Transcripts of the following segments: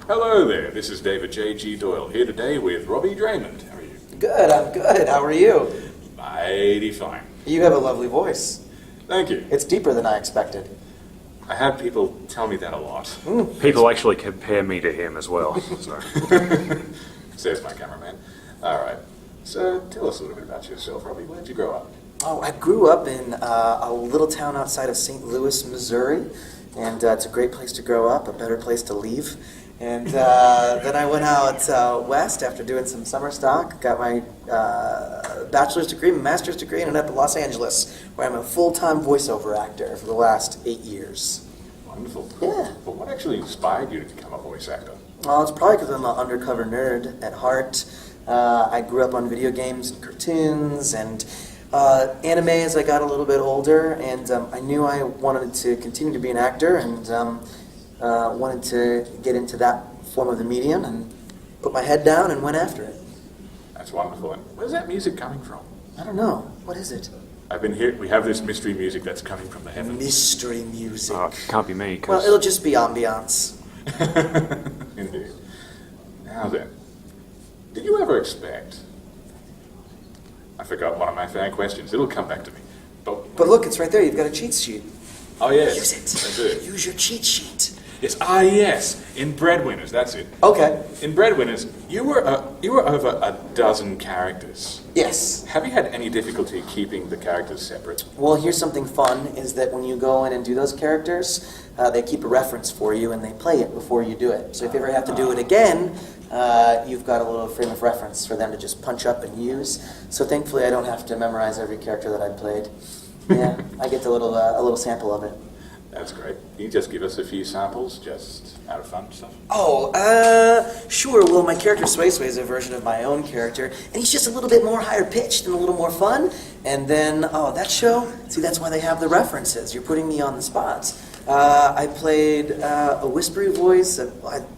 Hello there, this is David J.G. Doyle, here today with Robbie Daymond. How are you? Good, I'm good. How are you? Mighty fine. You have a lovely voice. Thank you. It's deeper than I expected. I have people tell me that a lot. People actually compare me to him as well. So. Says my cameraman. Alright, so tell us a little bit about yourself, Robbie. Where'd you grow up? Oh, I grew up in a little town outside of St. Louis, Missouri, and it's a great place to grow up, a better place to leave. And then I went out west after doing some summer stock, got my bachelor's degree, my master's degree, and ended up in Los Angeles, where I'm a full-time voiceover actor for the last 8 years. Wonderful. Yeah. But what actually inspired you to become a voice actor? Well, it's probably because I'm an undercover nerd at heart. I grew up on video games and cartoons and anime as I got a little bit older, and I knew I wanted to continue to be an actor and wanted to get into that form of the medium and put my head down and went after it. That's wonderful. And where's that music coming from? I don't know. What is it? I've been here. We have this mystery music that's coming from the heavens. Mystery music. Can't be me. Well, it'll just be ambiance. Indeed. Now then, did you ever expect... I forgot one of my fan questions. It'll come back to me. But look, it's right there. You've got a cheat sheet. Oh, yes. Use it. I do. Use your cheat sheet. Yes. Ah, yes. In Breadwinners, that's it. Okay. In Breadwinners, you were over a dozen characters. Yes. Have you had any difficulty keeping the characters separate? Well, here's something fun, is that when you go in and do those characters, they keep a reference for you and they play it before you do it. So if you ever have to do it again, you've got a little frame of reference for them to just punch up and use. So thankfully I don't have to memorize every character that I played. Yeah, I get a little sample of it. That's great. Can you just give us a few samples, just out of fun stuff? Oh, sure. Well, my character Sway Sway is a version of my own character, and he's just a little bit more higher pitched and a little more fun. And then, that show, see, that's why they have the references. You're putting me on the spot. I played a whispery voice,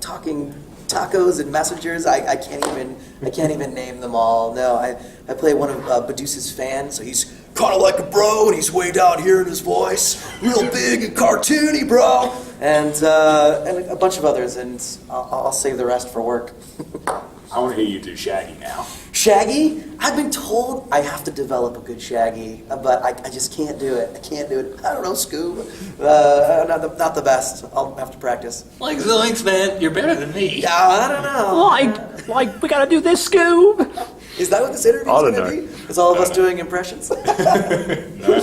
talking tacos and messengers. I can't even name them all. No, I play one of Badoose's fans, so he's kind of like a bro, and he's way down here in his voice, real big and cartoony, bro. And a bunch of others, and I'll save the rest for work. I want to hear you do Shaggy now. Shaggy? I've been told I have to develop a good Shaggy, but I just can't do it. I can't do it. I don't know, Scoob. Not the best. I'll have to practice. Like zoinks, man. You're better than me. Yeah, I don't know. Like we gotta do this, Scoob. Is that what this interview's going to be? Is all of us doing impressions? No,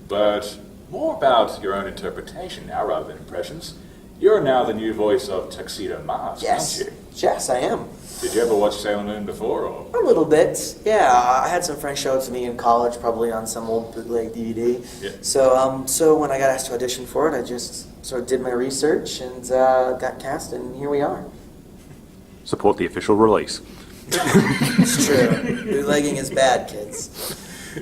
but more about your own interpretation now rather than impressions. You're now the new voice of Tuxedo Mask, Yes. aren't you? Yes, I am. Did you ever watch Sailor Moon before, or...? A little bit, yeah. I had some friends show it to me in college, probably on some old bootleg DVD. Yeah. So when I got asked to audition for it, I just sort of did my research and got cast, and here we are. Support the official release. It's true. Bootlegging is bad, kids.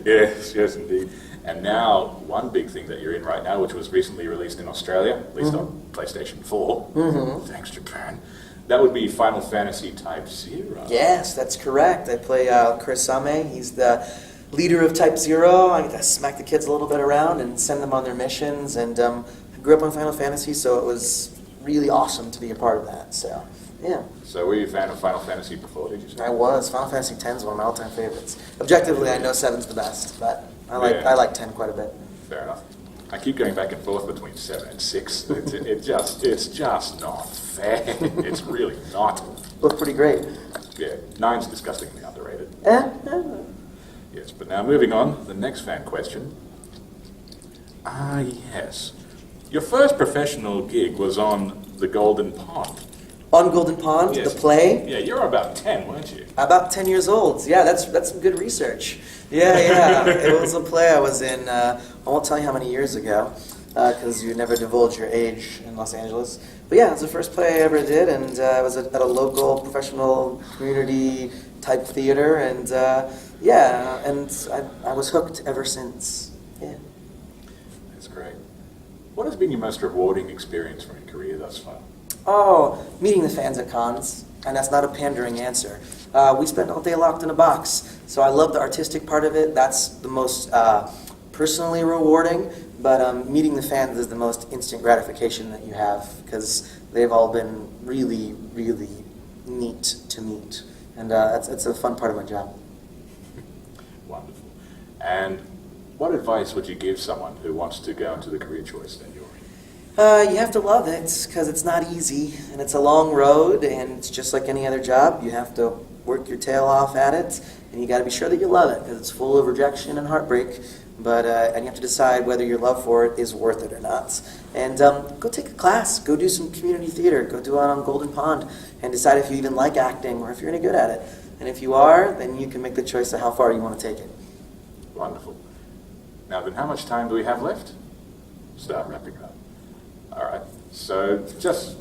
Yes, indeed. And now, one big thing that you're in right now, which was recently released in Australia, at least on PlayStation 4, thanks Japan, that would be Final Fantasy Type 0. Yes, that's correct. I play Kurasame. He's the leader of Type 0. I get to smack the kids a little bit around and send them on their missions. And I grew up on Final Fantasy, so it was really awesome to be a part of that. So, yeah. So were you a fan of Final Fantasy before, did you say? I was. Final Fantasy X is one of my all-time favorites. Objectively, I know 7's the best, but I like 10 quite a bit. Fair enough. I keep going back and forth between 7 and 6. It's just not fair. It's really not. Both pretty great. Yeah, 9's disgustingly underrated. Yes, but now moving on, the next fan question. Yes. Your first professional gig was on The Golden Pond. On Golden Pond, Yes. the play. Yeah, you were about 10, weren't you? About 10 years old. Yeah, that's some good research. Yeah. It was a play I was in, I won't tell you how many years ago, because you never divulge your age in Los Angeles. But yeah, it was the first play I ever did, and it was at a local professional community type theater, and I was hooked ever since. Yeah. That's great. What has been your most rewarding experience from your career thus far? Oh, meeting the fans at cons, and that's not a pandering answer. We spend all day locked in a box, so I love the artistic part of it. That's the most personally rewarding, but meeting the fans is the most instant gratification that you have, because they've all been really, really neat to meet. And it's a fun part of my job. Wonderful. And what advice would you give someone who wants to go into the career choice that you're in? You have to love it, because it's not easy, and it's a long road, and it's just like any other job. You have to work your tail off at it, and you got to be sure that you love it, because it's full of rejection and heartbreak. But and you have to decide whether your love for it is worth it or not. And go take a class, go do some community theater, go do it on Golden Pond, and decide if you even like acting or if you're any good at it. And if you are, then you can make the choice of how far you want to take it. Wonderful. Now then, how much time do we have left? Start wrapping up. All right. So just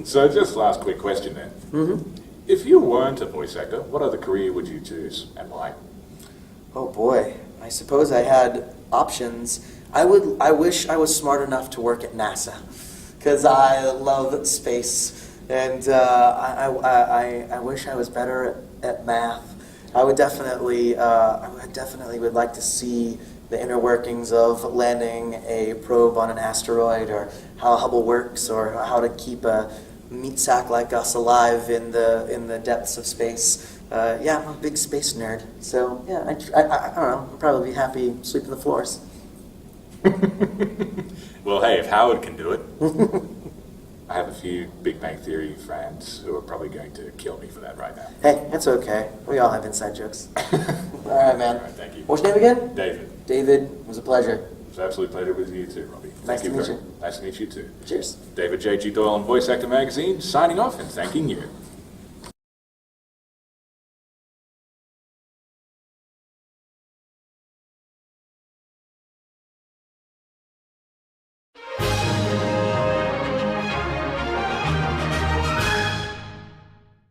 so just last quick question then. Mm-hmm. If you weren't a voice actor, what other career would you choose and why? Oh boy, I suppose I had options. I wish I was smart enough to work at NASA, because I love space, and I wish I was better at math. I would definitely would like to see the inner workings of landing a probe on an asteroid, or how Hubble works, or how to keep a meat sack like us alive in the depths of space. Yeah, I'm a big space nerd. So yeah, I don't know. I'd probably be happy sweeping the floors. Well, hey, if Howard can do it, I have a few Big Bang Theory fans who are probably going to kill me for that right now. Hey, it's okay. We all have inside jokes. All right, man. All right, thank you. What's your name again? David. David. It was a pleasure. It was an absolute pleasure with you too, Robbie. Nice to meet you. Nice to meet you too. Cheers. David J.G. Doyle on Voice Actor Magazine, signing off and thanking you.